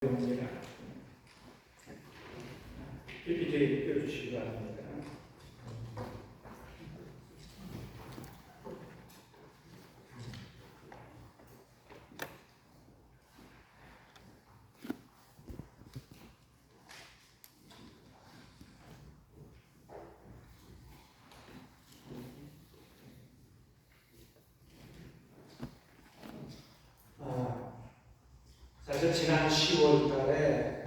입니다. PPT 띄워주시기 바랍니다. 사실 지난 10월 달에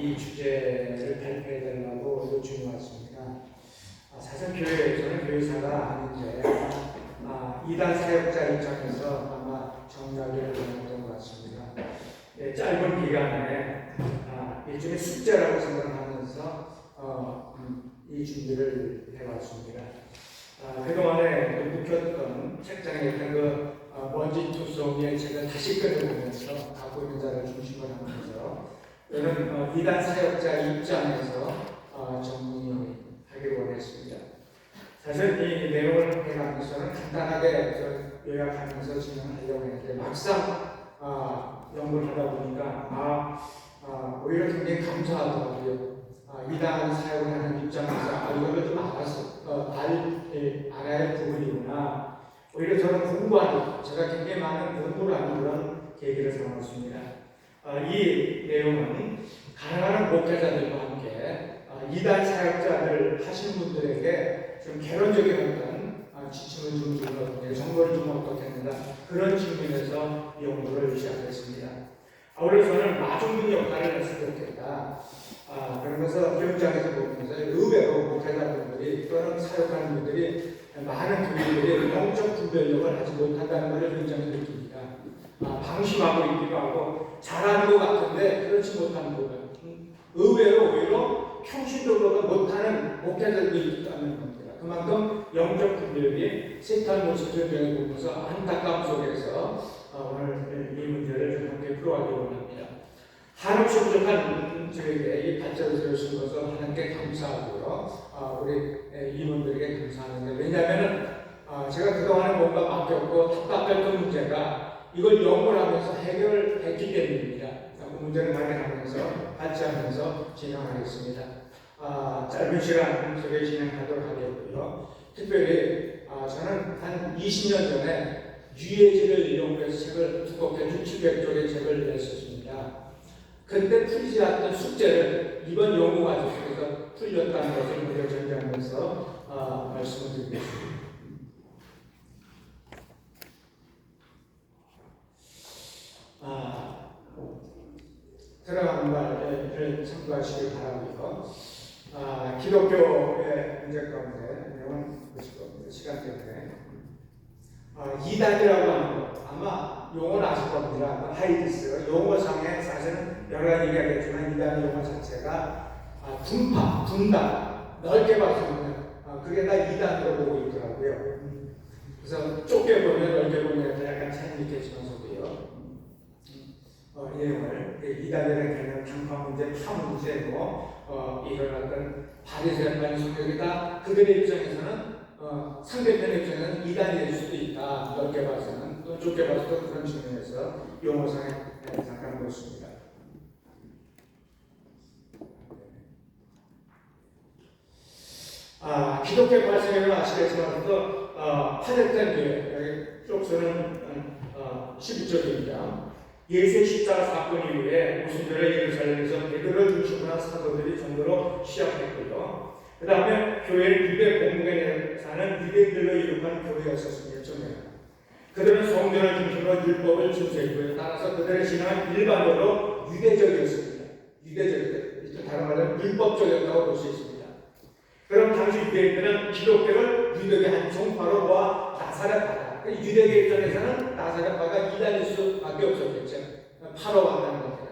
이 주제를 발표해달라고 요청이 왔습니다. 사실 저는 교회사가 아닌데 이단 사역자 입장에서 아마 정답을 원했던 것 같습니다. 짧은 기간에 일종의 숙제라고 생각하면서 이 준비를 해왔습니다. 그동안에 묵혔던 책장에 있던 먼지투성이의 책을 다시 꺼내보면서 갖고 있는 자를 중심으로 하면서 저는 이단 사역자 입장에서 정리하기를 원했습니다. 사실 이 내용을 해가면서는 간단하게 요약하면서 진행하려고 했는데 막상 연구를 하다 보니까 오히려 굉장히 감사하더라고요. 이단 사역을 하는 입장에서 이거를 좀 알아야 할 부분이구나. 오히려 저는 제가 굉장히 많은 공부를 하는 그런 계기를 삼았습니다. 이 내용은 가능한 목회자들과 함께 이단 사역자들 하시는 분들에게 좀 개론적인 어떤 지침을 좀 주는 정보를 좀 어떻게 한다 그런 측면에서 연구를 시작했습니다. 오히려 저는 마중물 역할을 했으면 좋겠다. 그러면서 현장에서 보면서 의외로 목회자분들이 또는 사역하는 분들이 많은 교회들이 영적 분별력을 하지 못한다는 것을 현장에서 느낍니다. 방심하고 있기도 하고 잘하는 것 같은데 그렇지 못한 부분, 의외로 오히려 평신도로가 못하는 목회자들도 있다는 겁니다. 그만큼 영적 분별이 섹터한 모습을 보면서 안타까움 속에서 오늘 이 문제를 좀 함께 풀어가기로 원합니다. 한없이 부족한 저에게 이 발전을 세우신 것을 하나님께 감사하고요. 우리 임원들에게 감사하는데, 왜냐하면 제가 그동안에 뭔가 맡겼고 답답했던 문제가 이걸 연구를 하면서 해결했기 때문입니다. 그 문제를 발견하면서 같이 하면서 진행하겠습니다. 짧은 시간 속에 진행하도록 하겠고요. 특별히 저는 한 20년 전에 유해지를 연구해서 책을 두껍게 600-700쪽의 책을 냈었습니다. 그때 풀리지 않던 숙제를 이번 연구 과정 속에서 풀렸다는 것을 우리가 전제하면서 말씀을 드리겠습니다. 들어가는 말을 참고하시길 바라고요. 기독교의 문제 가운데 내용은 시간 때문에 이단이라고 하는 것 아마 용어를 아실 겁니다. 하이디스 용어상에 사실은 여러 가지 얘기하겠지만 이단의 용어 자체가 분단 넓게 봐서는 그게 다 이단으로 보고 있더라고요. 그래서 좁게 보면 넓게 보면 약간 차이는 있겠지만서도요. 이 내용을 이단이라는 개념, 장파 문제, 파 문제, 이런 어떤 바리새인의 성격이다. 그들의 입장에서는 상대편의 입장에서는 이단이 될 수도 있다. 넓게 봐서는 또 좁게 봐서도 그런 측면에서 용어상에 잠깐 보겠습니다. 기독교 발생을 아시겠지만 파격된 교회 쪽서는 12쪽입니다. 예수의 십자가 사건 이후에 무슬림들의 예루살렘에서 베드로를 중심으로 한 사도들이 정도로 시작했고요. 그 다음에 교회는 유대 공동에 사는 유대인들로 이룩한 교회였었습니다. 그들은 성전을 중심으로 율법을 준수했고요. 따라서 그들의 신앙은 일반적으로 유대적이었습니다. 유대적이었다. 다른 말로 율법적이었다고 볼 수 있습니다. 그럼 당시 유대인들은 기독교를 유대의 한 종파로 보아 나사렛파다. 유대계 입장에서는 나사렛파가 이단일 수밖에 없었겠죠. 파로 왔다는 겁니다.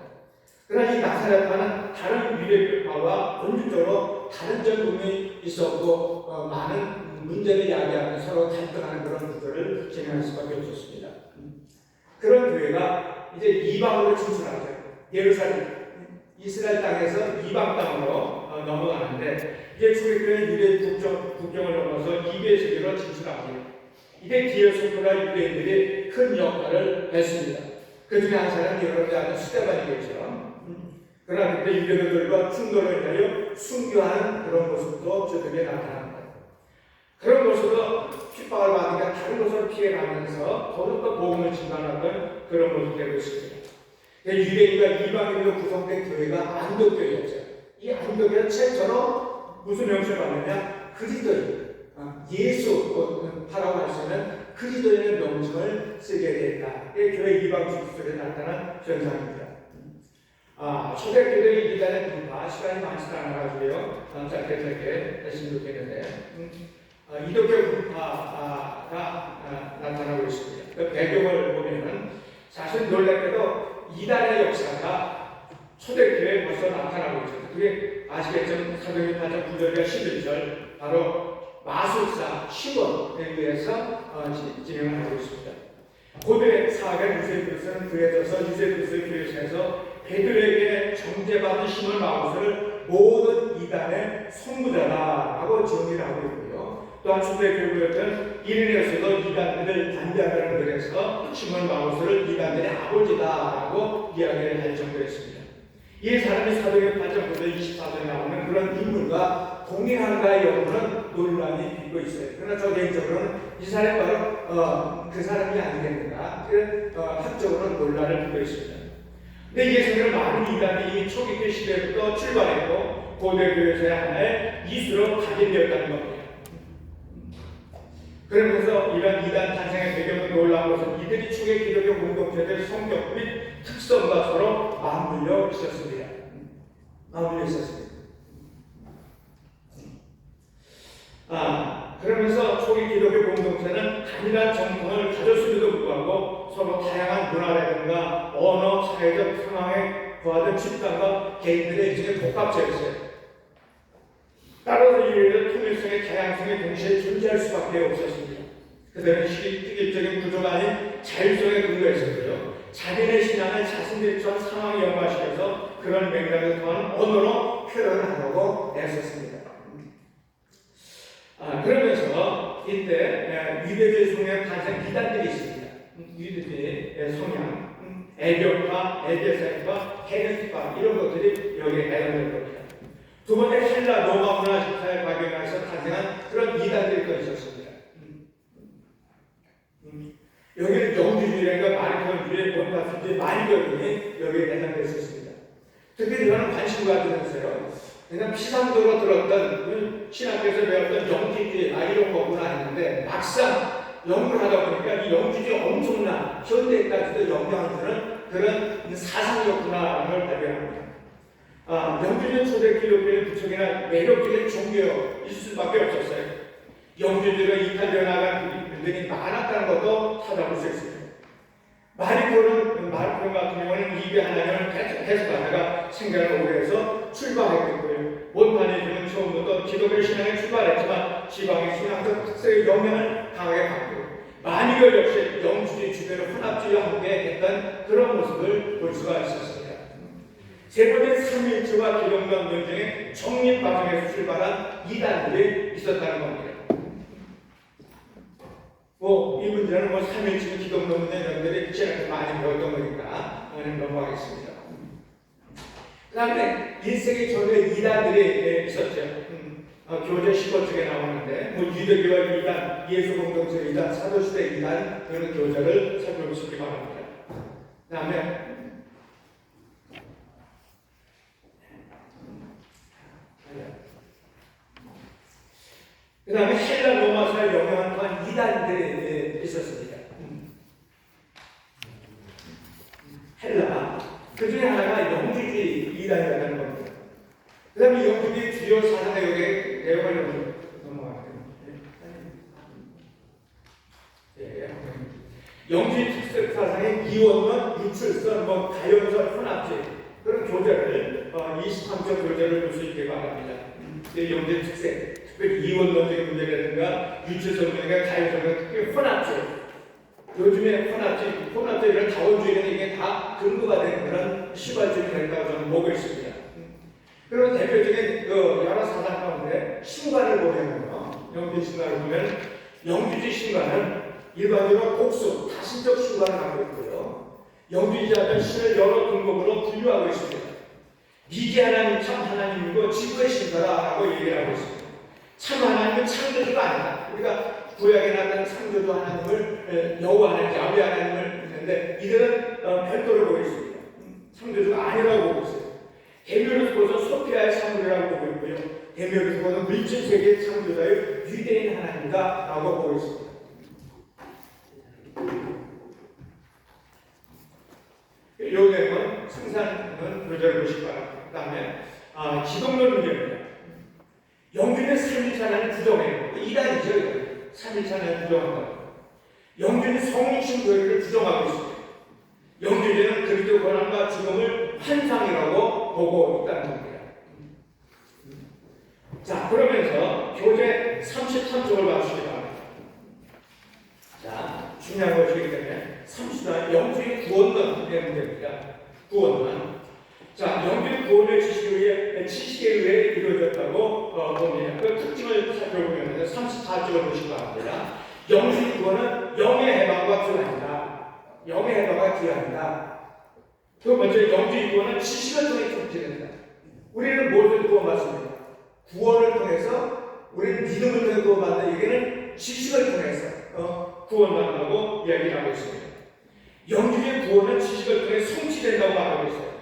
그러나 이 나사렛파는 다른 유대파와 본질적으로 다른 점이 있었고 많은 문제를 야기하며 서로 갈등하는 그런 구조를 진행할 수밖에 없었습니다. 그런 교회가 이제 이방으로 진출하죠. 예루살렘, 이스라엘 땅에서 이방 땅으로 넘어가는데 이제 출애굽된 유대 국경을 넘어서 이배 세계로 진출합니다. 이때 기회 속도가 유대인들이 큰 역할을 했습니다. 그 중에 한 사람은 여러분들 아는 스데반이겠죠. 그러나 그때 유대인들과 충돌을 인하여 순교하는 그런 모습도 저들에게 나타납니다. 그런 모습도 핍박을 받으니까 다른 곳으로 피해가면서 더욱더 복음을 증가하던 그런 모습이 되고 있습니다. 유대인과 이방인으로 구성된 교회가 안독교회였죠. 이 안독교회는 최초로 무슨 명칭을 받느냐? 그리스도인, 예수라고 할 수 있는 그리스도인의 명칭을 쓰게 됐다. 이게 교회 이방 속에 나타난 현상입니다. 초대교회의 이단의 분파, 시간이 많지 않아가지고요. 짧게 했으면 좋겠는데, 이독교 분파가 나타나고 있습니다. 그 배경을 보면은 사실 놀랍게도 이단의 역사가 초대교회에 벌써 나타나고 있습니다. 그게 아시겠지만 사도행전 8장 9절과 11절 바로 마술사 시몬에 의해서 진행을 하고 있습니다. 고대 사학의 유세푸스는 그에져서 유세푸스의 교회에서 베드로에게 정죄받은 시몬 마구스를 모든 이단의 선구자라고 정의를 하고 있고요. 또한 초대교회였던 이르네스도 이단들을 반대하라는 글에서 시몬 마구스를 이단들의 아버지다라고 이야기를 할 정도였습니다. 이 사람이 사도행전 8장 9절 24절에 나오는 그런 인물과 동일한가의 여부는 논란이 있고 있어요. 그러나 저 개인적으로는 이 사람이 바로 그 사람이 아니겠는가, 학적으로는 논란을 두고 있습니다. 근데 이 예수님은 많은 이단이 초기교 시대부터 출발했고 고대교회에서의 하나의 이수로 각인되었다는 겁니다. 그러면서 이런 이단 탄생의 배경은 놀라운 것은 이들이 초기 기독교 공동체들의 성격 및 특성과 서로 맞물려 있었습니다. 그러면서 초기 기독교 공동체는 단일한 정통을 가졌음에도 불구하고 서로 다양한 문화라든가 언어, 사회적 상황에 부하던 집단과 개인들의 이중에 복합체였어요. 따라서 이들의 통일성의 다양성이 동시에 존재할 수밖에 없었습니다. 그들은 시기적인 구조가 아닌 자율성에 근거했었고요. 자기네 신앙을 자신들이 처한 상황에 연관시켜서 그런 맥락을 통한 언어로 표현하려고 애썼습니다. 그러면서 이때 유대주의 성향 탄생 이단들이 있습니다. 유대주의 성향, 애교파, 에베사이파, 헤레스파 이런 것들이 여기에 해당될 겁니다. 두 번째 헬라 로마 문화 식사에 박영해서 탄생한 그런 이단들이 또 있었습니다. 여기는 영주주의라든가 마리콘주의, 본파주의, 만교주의 여기에 해당되어 있었습니다. 특히 저는 관심 가지면서요. 그냥 피상적으로 들었던 신학교에서 배웠던 영주주의 이런 거구나 했는데 막상 연구를 하다 보니까 이 영주주의 엄청난 현대까지도 영향을 주는 그런 사상적 문화를 발견합니다. 영주주의 초대 기독교의 부처이나 매력적인 종교일 수밖에 없었어요. 영주주의가 이탈되어 나간 분들이 많았다는 것도 찾아볼 수 있습니다. 마리콘 같은 경우는 이게 하나님을 해석하다가 생각을 오래 해서 출발했고요. 몬타니즘은 처음부터 기독교 신앙에 출발했지만 지방의 신앙적 특색의 영향을 강하게 갖고 마니걸 역시 영주주의 주변의 혼합주의와 함께 했던 그런 모습을 볼 수가 있었습니다. 세 번째 삼일체와 기독교 논쟁의 정립 과정에서 출발한 이단들이 있었다는 겁니다. 이 문제는 삼일체 기독교 논쟁 이런 들이 지난해 많이 배웠던 거니까 넘어가겠습니다. 그 다음에 1세기 전에 이단들이 있었죠. 교재 15쪽에 나오는데 유대교와 이단, 예수 공동체 이단, 사도시대 이단 그런 교재를 살펴보시기 바랍니다. 그 다음에 헬라 로마사를 영향한 또한 이단들이 있었습니다. 헬라 그 중에 하나가 영주주의 이단이라는 겁니다. 그 다음에 영주주의 주요 사상의 여기에 내용을 넘어갈게요. 영주주의 특색 사상의 이원론, 유출선, 가연설, 혼합주의 그런 교재를 23조 교재를 볼 수 있게 바랍니다. 영주주의 특색, 특별히 이원론적인 문제라든가 유출선론과 가연설과 특히 혼합주의. 요즘에 혼합주의 이런 다원주의는 이게 다 근거가 된 그런 시발주의가 있다고 저는 보고 있습니다. 그리고 대표적인 여러 사상 가운데 신관을 보면요. 영주주의 신관을 보면 영주주의 신관은 일반적으로 복수, 다신적 신관을 갖고 있고요. 영주주의자들 신을 여러 등급으로 분류하고 있습니다. 미개 하나님 참 하나님이고 지구의 신사라라고 얘기를 하고 있습니다. 참 하나님은 창조주가 아니다. 우리가 구약에 나타난 창조주 하나님을 여호와 하나님, 야훼 하나님을 있는데 이들은 별도로 보고 있습니다. 창조주가 아니라고 보고 있어요. 계명에서 보서 소피아의 창조라고 보고 있고요. 계명에서 보는 물질 세계의 창조자의 유대인 하나님이다라고 보고 있습니다. 이 내용은 생산은 교절을 보시기 바랍니다. 그 다음에 기독론 문제입니다. 영주는 3일차 하나님 부정해요. 이단이죠. 3일차 하나님 부정한다. 영주는 성육신 교회를 부정하고 있습니다. 영주제는 그리스도 고난과 죽음을 환상이라고 보고 있다는 겁니다. 자, 그러면서 교재 33쪽을 봐주시기 바랍니다. 자, 중요한 것이기 때문에 34, 영주의 구원론의 문제입니다. 구원론. 자, 영주의 구원의 지식에 의해 이루어졌다고 봅니다. 그 특징을 살펴보면 34쪽을 보시기 바랍니다. 영주의 구원은 영의 해방과 기원합니다. 영의 해방과 기원합니다. 두 번째, 영주의 구원은 지식을 통해 성취된다. 우리는 무엇을 구원받습니까? 구원을 통해서, 우리는 믿음을 통해 구원받는다. 여기는 지식을 통해서 구원받는다고 이야기를 하고 있습니다. 영주의 구원은 지식을 통해 성취된다고 말하고 있어요.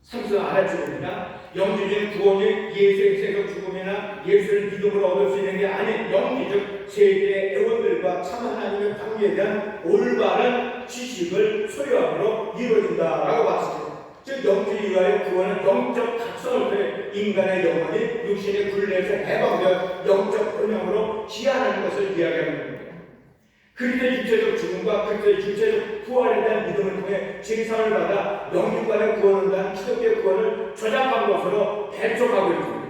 3수 아래쪽입니다. 영주의 구원이 예수의 생성 죽음이나 예수를 믿음으로 얻을 수 있는 게 아닌 영지적 세계의 애원들과 참 하나님의 관계에 대한 올바른 지식을 소유함으로 이루어진다라고 봤습니다. 즉 영주에 의하여 구원은 영적 각성을 통해 인간의 영혼이 육신의 굴레에서 해방되어 영적 번영으로 기하는 것을 이야기하는 겁니다. 그리스도의 육체적 죽음과 그리스도의 육체적 부활에 대한 믿음을 통해 징상을 받아 영육간의 구원을 위한 기독교의 구원을 조작한 것으로 배척하고 있습니다.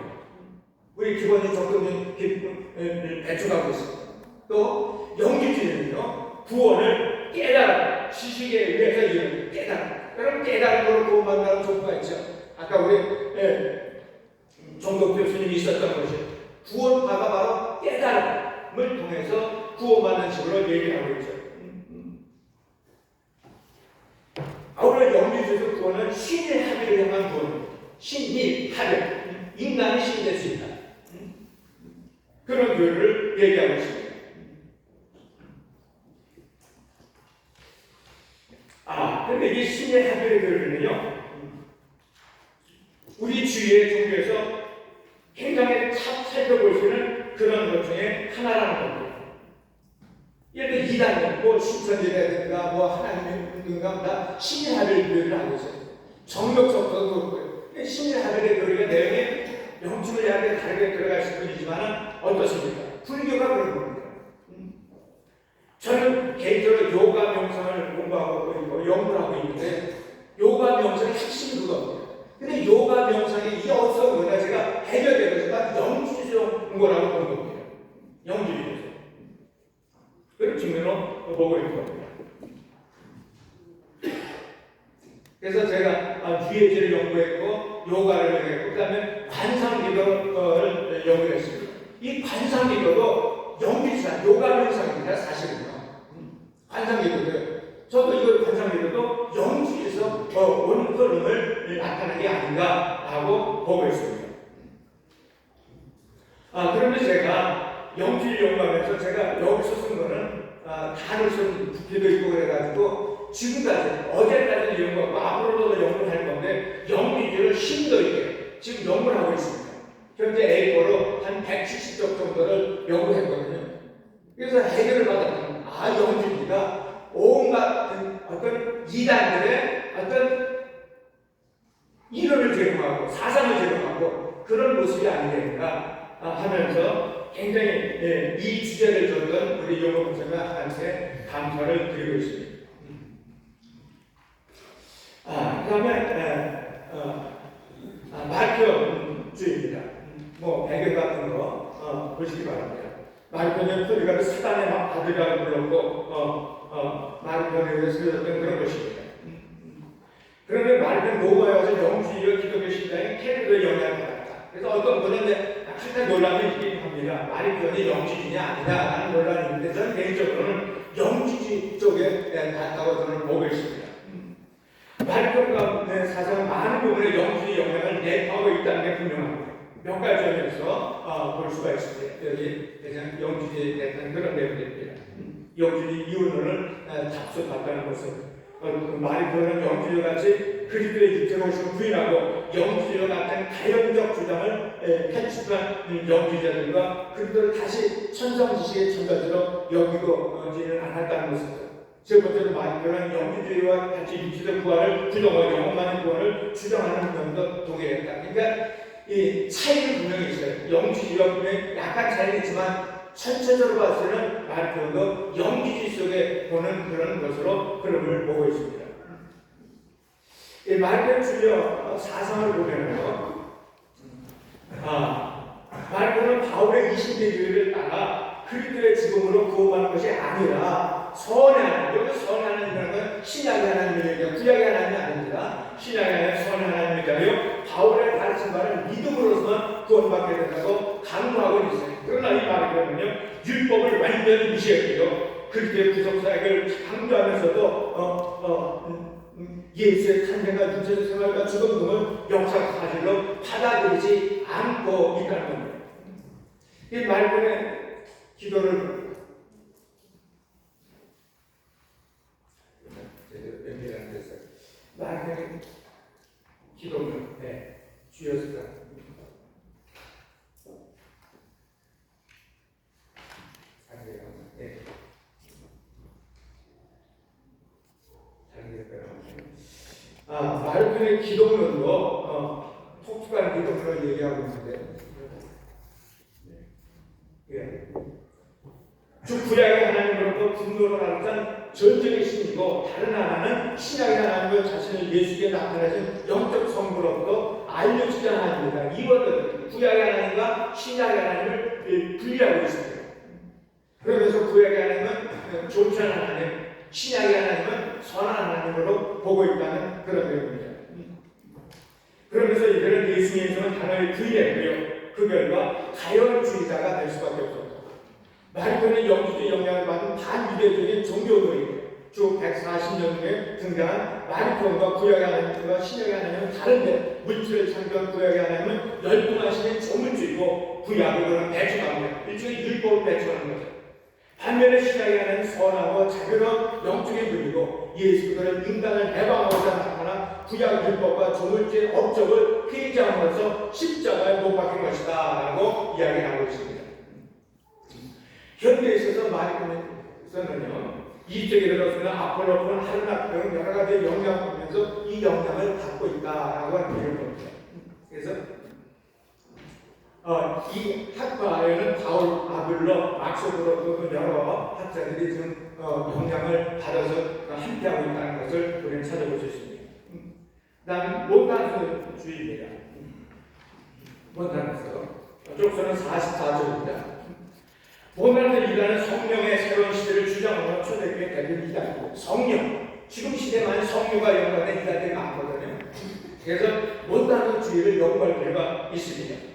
우리 기본이 적극적인 배척하고 있습니다. 또 영주주의는요, 구원을 깨달아 지식에 의해서 이루는 깨달아. 여러분 깨달음으로 구원받는다는 정보가 있죠. 아까 우리 정독 교수님이 있었던 것이 구원파가 바로 깨달음을 통해서 구원받는 식으로 얘기하고 있죠. 아울러 영주에서 구원은 신의 합의를 향한 구원, 신이 합의, 인간이 신이 될 수 있다. 그런 교회를 얘기하고 있습니다. 그런데 이 신의 합의의 교회는요, 우리 주위의 종교에서 굉장히 살펴볼 수 있는 그런 것 중에 하나라는 겁니다. 예를 들어 이단은 뭐 신천지라든가 뭐 하나님인가 다 신의 합의의 교회를 하고 있어요. 정력성도 그렇고요. 신의 합의의 교회가 내용이 영적을 약간 다르게 들어갈 수 뿐이지만 어떻습니까? 불교가 그런 겁니다. 저는 개인적으로 요가 명상을 공부하고 있고 연구를 하고 있는데 요가 명상의 핵심이 그겁니다. 근데 요가 명상이 이게 어디서 오냐 제가 해결되면서 영주에서 온 거라고 보는 겁니다. 영주에서. 그런 측면으로 보고 있는 겁니다. 그래서 제가 유해지를 연구했고 요가를 연구했고 그 다음에 관상기도를 연구했습니다. 이 관상기도도 영주사 요가 명상입니다. 사실은요. 관상기도도요. 저도 이걸 관상기도도 영주에서 오는 흐름을 나타내는 게 아닌가라고 보고 있습니다. 그런데 제가 영주를 연구하면서 제가 여기서 쓴 거는 단을 쓴 부피도 있고 그래가지고 지금까지 어제까지 연구하고 앞으로도 연구를 할 건데 영주를 심도 있게 지금 연구를 하고 있습니다. 현재 A4로 한 170쪽 정도를 연구했거든요. 그래서 해결을 받았더니 영주가 온갖 어떤 이단들의 어떤 이론을 제공하고 사상을 제공하고 그런 모습이 아니겠는가 하면서 굉장히 이 주제를 줬던 우리 영어 목사님한테 감사를 드리고 있습니다. 그 다음에 마르크주의입니다. 뭐 배경 같은 거 보시기 바랍니다. 마르크는 소리가 사단의 아들이라고 불렀고 마르크에 의해서 쓰였던 그런 것입니다. 그런데 마르크는 로마에 와서 영주의와 기독교 신앙이 캐릭터에 영향을 받았다. 그래서 어떤 분은 약간 논란이 있긴 합니다. 마르크는 영주주의냐 아니냐라는 논란이 있는데 저는 개인적으로는 영주주의 쪽에 가깝다고 저는 보고 있습니다. 마르크의 사상은 많은 부분에 영주주의 내포하고 있다는 게 분명합니다. 몇 가지 점에서 볼 수가 있습니다. 여기 그냥 영주주의 대한 그런 내용입니다. 영주주의 이혼을 답습한다는 것은 말이 그러는 영주주의 같이 그리스도의 육체로 오신 부인하고 영주주의 같은 가형적 주장을 펼치던 영주주의자들과 그리스도를 다시 천상지식의 천가지로 여기고지는 않았다는 것입니다. 세 번째로 말이 그러는 영주주의와 같이 육체적 부활을 부정하고 영원만의 구원을 주장하는 면도 동일했다. 그러니까 이 차이는 분명히 있어요. 영주주의와 분명히 약간 차이는 있지만 전체적으로 봤을 때는 말표도 영주주의 속에 보는 그런 것으로 흐름을 보고 있습니다. 이 말표 주요 사상을 보면요, 말표는 바울의 20대 유의를 따라 그리스도의 죽음으로 구원하는 것이 아니라 선의 하나님, 여기 선의 하나님이라는 건 신약의 하나님이에요. 구약의 하나님이 아닙니다. 신약의 하나님, 선의 하나님이잖아요. 바울의 가르친 바를 믿음으로서만 구원받게 된다고 강조하고 있어요. 그러나 이 말이 그러면요, 율법을 완전히 무시했고요, 그리스도의 구속사역을 강조하면서도 예수의 탄생과 육체적 생활과 죽음 등을 역사적 사실로 받아들이지 않고 있다는 겁니다. 이 말씀의 기도를 말씀의 기도는 주였습니다. 말씀의 기도문도 독특한 기도문을 얘기하고 있는데, 주 구약의 하나님으로부터 분노를 받았던 전적의 신이고 다른 하나는 신약의 하나님으로 자신을 예수께 나타내신 영적 성부로부터 알려주지 하나님입니다. 이것은 구약의 하나님과 신약의 하나님을 분리하고 있습니다. 그러면서 구약의 하나님은 좋지 않은 하나님, 신약의 하나님은 선한 하나님으로 보고 있다는 그런 내용입니다. 그러면서 이들은 예수님에서는 단어를 부인했고요, 그 결과 가열주의자가 될 수밖에 없었다. 말씀의 영주주의 영향을 받은 반유대적인 종교들이 주 140년 후에 등장한 마리톤과 구약의 하나님과 신약의 하나님은 다른데, 물질을 창조한 구약의 하나님은 열등하시는 조물주의고 구약을 그런 배척합니다. 일종의 율법을 배척하는 거죠. 반면에 신약의 하나님은 선하고 자비로운 영적인 분이고 예수 그리스도는 인간을 해방하고자 나타나 구약 율법과 조물주의 업적을 폐지함으로써 십자가에 못 박힌 것이다 라고 이야기하고 있습니다. 현대에 있어서 마리톤에서는요, 이쪽에 들어서는 아폴로폰, 하르낙 등 여러 가지 영향을 보면서 이 영향을 받고 있다라고 하는 얘기를 봅니다. 그래서 이 학파에는 바울, 아블러, 막스브로 여러 학자들이 지금 영향을 받아서 함께하고 있다는 것을 우리는 찾아볼 수 있습니다. 다음 몬타누주의입니다. 몬타누스 쪽서는 44조입니다. 몬타누스 이단은 성령의 새로운 시대를 주장하는 초대교회 대표 이단이고, 성령, 지금 시대만 성령과 연관된 이단들이 많거든요. 그래서 몬타누스주의를 연구할 필요가 있습니다.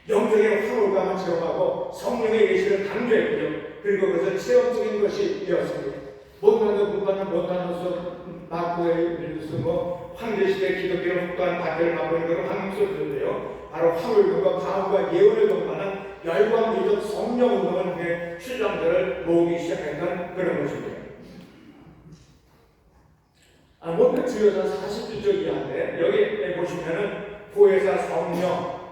영적인 화로감을 체험하고 성령의 계시를 강조했고요, 그리고 그것을 체험적인 것이 되었습니다. 몬타누스, 마크웨일리누스, 황제시대 기독교를 또한 박해를 받고 있는 것은 황금소들인데요, 바로 화로감과 가음과 예언을 동반한 열광미적 성령운동을 통해 추장들을 모으기 시작했던 그런 것입니다. 몬타 주요서 41조 이하인데, 여기 보시면은 보혜사, 성령,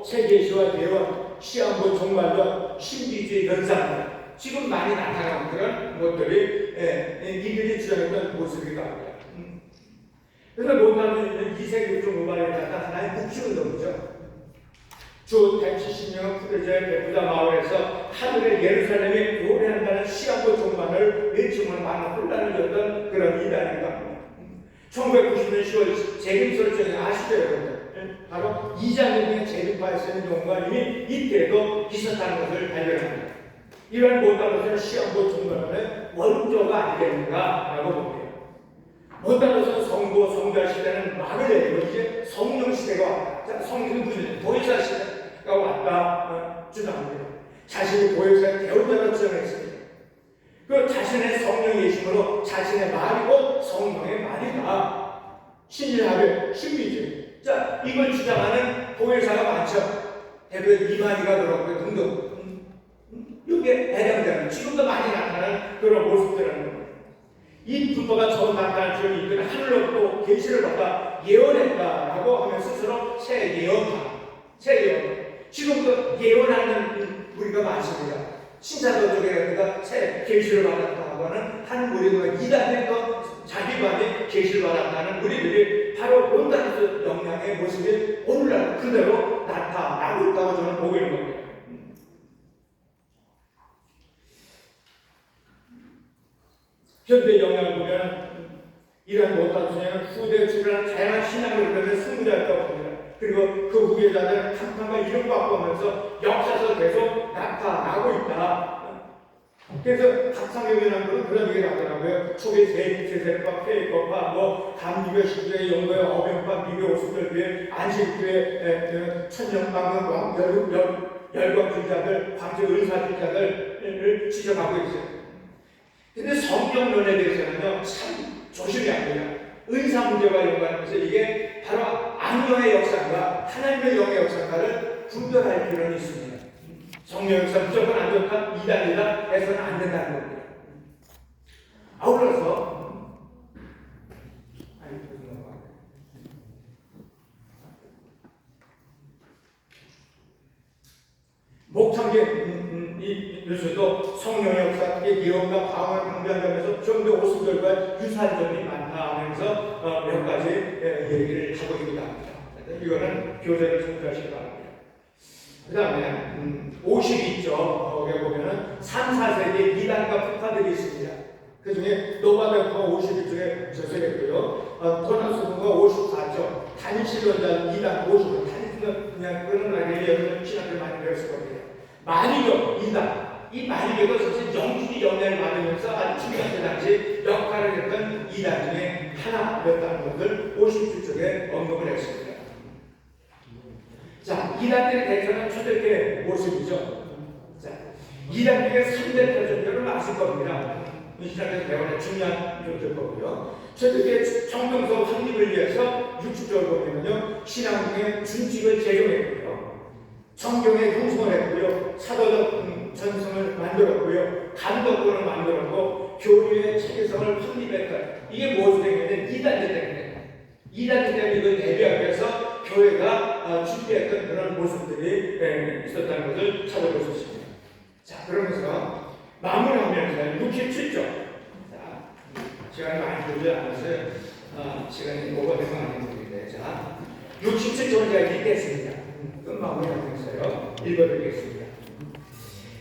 세계시와 예언, 시한부, 종말론, 신비주의 현상, 지금 많이 나타나는 그런 것들이 이들이 주장했던 모습이기도 합니다. 그래서 몬타누스는 2세기 후반에 나타난 하나의 묵시운동이죠. 주 170년 후대자의 베푸다 마을에서 하늘의 예루살렘이 노래한다는 시한부 종말을 외치면 많은 혼란을 줬던 그런 이단이기도 합니다. 1990년 10월 재림설정에 아시죠, 여러분들? 바로 이장님의 재림파에 쓰는 용어가 이미 이때도 있었다는 것을 발견합니다. 이러한 몬타누스는 시한부 종말의 원조가 아니겠는가라고 봅니다. 몬타누스는 성부, 성자 시대는 말을 내리고 이제 성령 시대가 왔다. 성령 무슨 보혜사 시대가 왔다 주장합니다. 자신이 보혜사의 배우자로 주장했습니다. 그 자신의 성령의 예심으로 자신의 말이고 성령의 말이다. 신일하별, 신비주의. 자, 이걸 주장하는 보혜사가 많죠. 대부분 이만희가 그렇고 등등. 이게 해당되는, 지금도 많이 나타나는 그런 모습들이라는 거예요. 이 불법가 처음 나타난 주역이 이들은 하늘로부터 계시를 받아 예언했다라고 하면 스스로 새 예언파. 지금도 예언하는 우리가 많습니다. 신사도 쪽에 우리가 새 계시를 받았다고 하는 한 무리가 이단에서 자기만이 계시를 받았다는 우리들이 바로 온다는 영향의 모습이 오늘날 그대로 나타나고 있다고 저는 보고 있는 겁니다. 현대 영향을 보면 이러한 못한 수행은 후대에 출현한 다양한 신앙을 그려낸 승리자였다고 봅니다. 그리고 그 후계자들은 한탄과 이름 바꾸면서 역사에서 계속 나타나고 있다. 그래서 각상경이라는 그런 얘기가 나타나고요. 초기 세세파, 페이커파, 감리교, 신교의 영도의 어병파, 미교 오수들교회, 안식교회, 천년방은 열광주의자들, 광주 은사주의자들을 지적하고 있어요. 근데 성경론에 대해서는요, 참 조심해야 합니다. 은사 문제와 연관해서 이게 바로 악령의 역사과 하나님의 영의 역사과를 분별할 필요는 있습니다. 성령 역사 무조건 안 좋다, 이단이다 해서는 안 된다는 겁니다. 아울러서 목창계 요새도 성령의 역사, 특히 예언과 방언을 강조한다면서 좀 더 오순절과 유사한 점이 많다 하면서 몇 가지 얘기를 하고 있기도 합니다. 이거는 교재를 참조하시기 바랍니다. 그 다음에 52쪽 거기에 보면은 3, 4세기 이단과 북파들이 있습니다. 그 중에 노바데프가 52쪽에 저서했고요. 토나스부가 54쪽, 단신론자 이단 55쪽, 단신론 그냥 그런 말이 여러분 신학을 많이 배웠을 겁니다. 마리교 이단. 이 마리교도 사실 영주의 영향을 받으면서 아주 중요한 그 당시 역할을 했던 이단 중에 하나였다는 것을 57쪽에 언급을 했습니다. 자, 이단들의 대표는 초대교회 모습이죠. 자, 이단들의 3대 표준들을 아실 겁니다. 이 시작에서 배우는 중요한 표준일 거고요. 초대교회 정동서 확립을 위해서 60쪽을 보면요, 신앙의 준칙을 제정했고요. 성경의 형성을 했고요. 사도적 전승을 만들었고요. 감독권을 만들었고 교류의 체계성을 확립했다. 이게 무엇을 때문에? 이단들 때문에. 이단들 때문에 이걸 대비하기 위해서 교회가 준비했던 그런 모습들이 있었다는 것을 찾아볼 수 있습니다. 자, 그러면서 마무리하면서 67조. 자, 시간이 많이 들지 않았어요. 시간이 오버된 건 아닌데. 자, 67조는 제가 읽겠습니다. 끝마무리하면서요. 읽어드리겠습니다.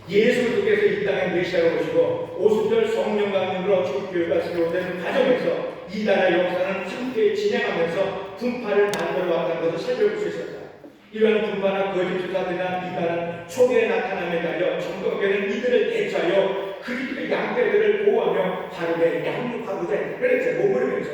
예수님께서 이 땅에 메시아로 오시고 오순절 성령 강림으로 주교회가 세워된 과정에서 이단의 역사는 함께 진행하면서 분파를 만들어 왔다는 것을 살펴볼 수 있었다. 이러한 분파나 거짓 주사들이나 이단은 초기에 나타남에 달려 정도교회는 이들을 대처하여 그리스도의 양떼들을 보호하며 바르게 양육하고자 했다. 그랬죠. 몸을 면서.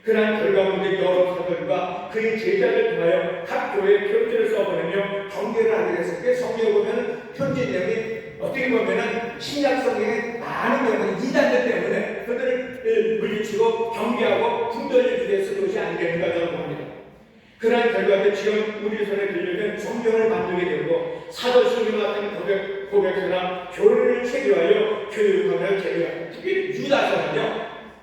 그러한 결과 가운데 여러 사도들과 그의 제자를 통하여 각 교회에 편지를 써보내며 경계를 하게 됐을 때 성경에 보면 편지 내용이 어떻게 보면 신약 성경에 많은 경우는 이단들 때문에 그들을 물리치고 경계하고 분별해 주게 쓴 것이 아니겠는가 저는 봅니다. 그러한 결과에 지금 우리 손에 들리는 성경을 만들게 되고 사도신경 같은 고백서나 교리를 체계하여 교육하며 제도하여 특히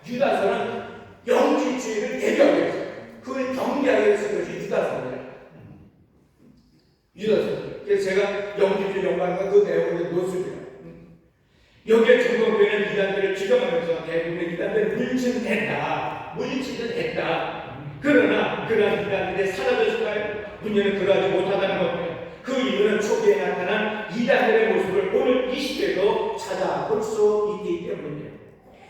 유다서는 영지주의를 대표하기 위해서 그걸 경계하기 위해서 그것이 유다서입니다. 그래서 제가 영지주의 연관과 그 내용을 놓습니다. 여기에 중동교회는 이단들을 지정하면서 대부분의 이단들을 물리치는 했다. 그러나 그러한 이단들의 사라졌을까요? 문제는 그러하지 못하다는 겁니다. 그 이유는 초기에 나타난 이단들의 모습을 오늘 이 시대에도 찾아볼 수 있기 때문입니다.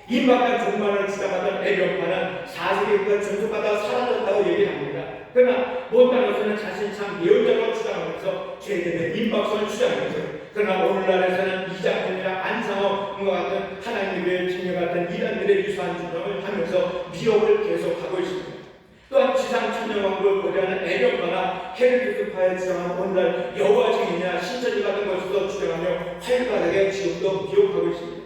임박한 종말을 주장하던 애경파는 4세기부터 전속하다 사라졌다고 얘기합니다. 그러나 못다노스는 자신이 참 예언자로 주장하면서 죄되는 임박선을 주장했죠. 그러나 오늘날에서는 이장훈이나 안상호과 같은 하나님의 진여 같은 이단들의 유사한 주장을 하면서 미혹을 계속하고 있습니다. 또한 지상 천년왕국을 고려하는 애경파나 헤르투스파에 주장하는 오늘날 여호와 증인이나 신천지 같은 것으로 주장하며 활발하게 지금도 미혹하고 있습니다.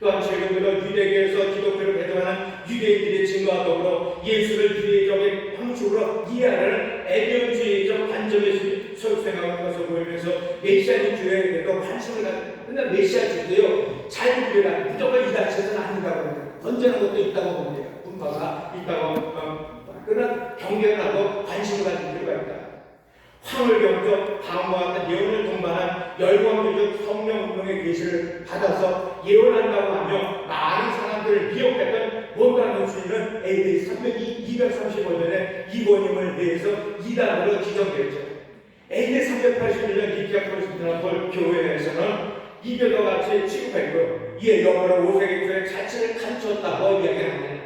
또한 최근 들어 유대교에서 기독교를 배정하는 유대인들의 증거와 더불어 예수를 유대적인 방식으로 이해하는 애견주의적 관점에서 설생하는 것을 보이면서 메시아주의에도 관심을 갖는, 그러나 메시아주의도요 잘 구별하 무조건 이단체는 아닌다고 합니다. 건전한 것도 있다고 봅니다. 분파가 있다고 그러나 경계를 하고 관심을 가질 필요가 있다. 황을 경적 다음과 같은 예언을 동반한 열광적인 성령 운동의 계시를 받아서 예언한다고 하며 많은 사람들을 미혹했던 몬타노 주인은 AD 235년에 이번임을 대해서 이단으로 지정되었죠. AD 381년 니케아 콘스탄티노플 교회에서는 이교도 같이 취급했고요. 이에 영어로 5세기 초에 자체를 감췄다고 이야기합니다.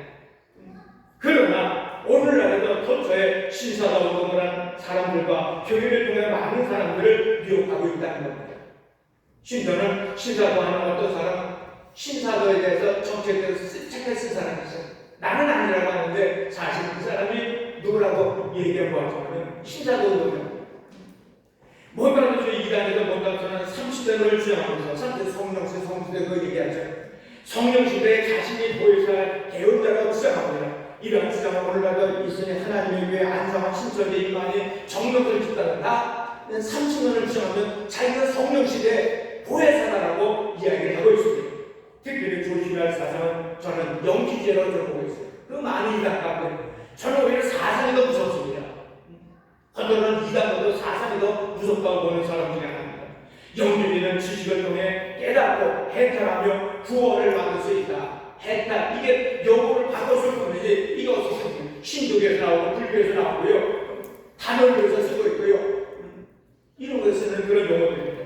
그러나 오늘날에도 도처에 신사도 운동을 한 사람들과 교회를 통해 많은 사람들을 미혹하고 있다는 겁니다. 신도는 신사도 하는 어떤 사람, 신사도에 대해서 정책대로 책을 쓴 사람이 있어요. 나는 아니라고 하는데 사실 그 사람이 누구라고 얘기한 거 같으면 신사도 운동이에요. 몬타노주의 이단에서 몬타노는 30대를 주장하면서 3대 성령시 성시대 그 얘기하죠. 성령시대에 자신이 보여줘야 할 개헌자라고 주장합니다. 이런 주장은 오늘날도 있으니 하나님의 교회 안상한 신천지 일만이 정력을 짓다는다. 30년을 주장하면 자기가 성령시대에 보혜사다라고 이야기를 하고 있습니다. 특별히 조심해야 할 사상은 저는 영지제로 좀 보고 있어요. 그 많이 이단 가운데 저는 오히려 사상이 더 무섭습니다. 헌터는 이단보다 사상이 더 무섭다고 보는 사람 중에 하나입니다. 영지제는 지식을 통해 깨닫고 해탈하며 구원을 받을 수 있다. 해탈, 이게 영어를 바꿨을 뿐이지 이거 신족에서 나오고 불교에서 나오고요, 단원교에서 쓰고 있고요, 이런 거 쓰는 그런 용어들입니다.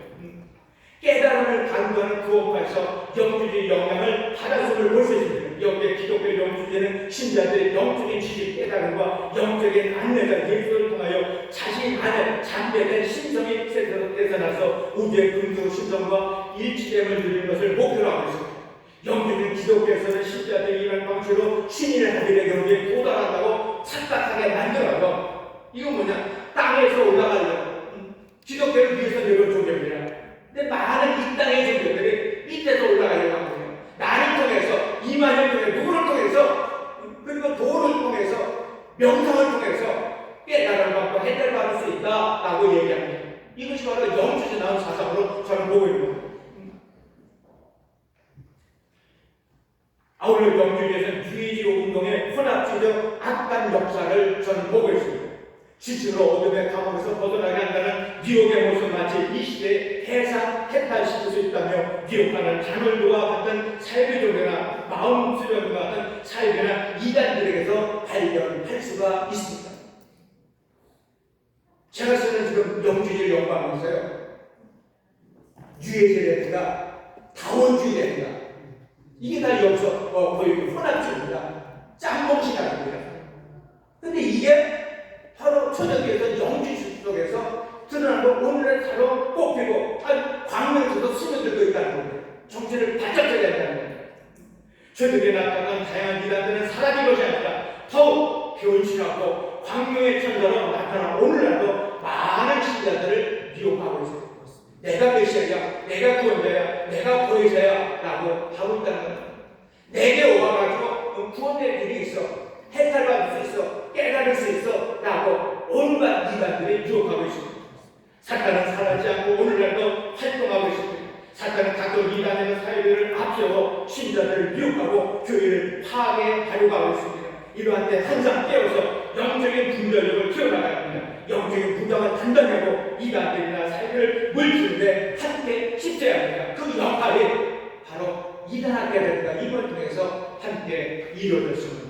깨달음을 강조하는 구원파에서 영주의 영향을 받았음을 볼 수 있습니다. 여기에 기독교 영주제는 신자들의 영적인 지식 깨달음과 영적인 안내가 예수를 통하여 자신 안에 잠재된 신성이 되살아나서 우주의 근수 신성과 일치됨을 누리는 것을 목표로 하고 있습니다. 영주는 기독교에서는 신자들이 이런 방식으로 신인의 하늘의 경지에 도달한다고 착각하게 만들어요. 이건 뭐냐? 땅에서 올라가려고. 기독교를 위해서 내려온 종교입니다. 근데 많은 이 땅의 종교들이 밑에서 올라가려고 합니다. 나를 통해서, 이만을 통해, 누구를 통해서, 그리고 도를 통해서, 명상을 통해서 깨달음을 받고 해탈을 받을 수 있다라고 얘기합니다. 이것이 바로 영주에서 나온 사상으로 저는 보고 있는 겁니다. 아울러 영주에서는 유해지로 운동의 혼합주의적 악한 역사를 저는 보고 있습니다. 스스로 어둠의 감옥에서 벗어나게 한다는 미혹의 모습 마치 이 시대에 해탈시킬 수 있다며 미혹하는 자놀도와 같은 사회조례나 마음 수련과 같은 사회나 이단들에게서 발견할 수가 있습니다. 제가 쓰는 지금 영주의를 연구하고 있어요. 유해제라든가 다원주의라든가 이게 다 여기서 거의 혼합주의입니다. 짬뽕신학입니다. 근데 이게 바로 초대교회에서 영주의 속에서 드러나고 오늘의 바로 뽑히고 광명에서도 스며들고 있다는 겁니다. 정체를 바짝 잡아야 한다는 겁니다. 초대교회에 나타난 다양한 이단들은 사라진 것이 아니라 더욱 변신하고 광명의 천사로 나타난 오늘날도 많은 신자들을 미혹하고 있습니다. 내가 메시아야, 내가 구원자야, 내가 보혜사야 라고 하고 있다는 겁니다. 내게 오와가지고 구원의 길이 있어, 해탈받을 수 있어, 깨달을 수 있어 라고 온갖 이단들이 유혹하고 있습니다. 사탄은 사라지지 않고 오늘날도 활동하고 있습니다. 사탄은 각종 이단의 사회를 앞세워 신자들을 미혹하고 교회를 파괴하려고 하고 있습니다. 이러한 때 항상 깨어서 영적인 분별력을 키워나가야 합니다. 영적인 분장을 단단히 하고 이단들이나 사회를 물리는데 함께 힘써야 합니다. 그 역할이 바로 이단학교라든가 이걸 통해서 함께 이루어졌습니다.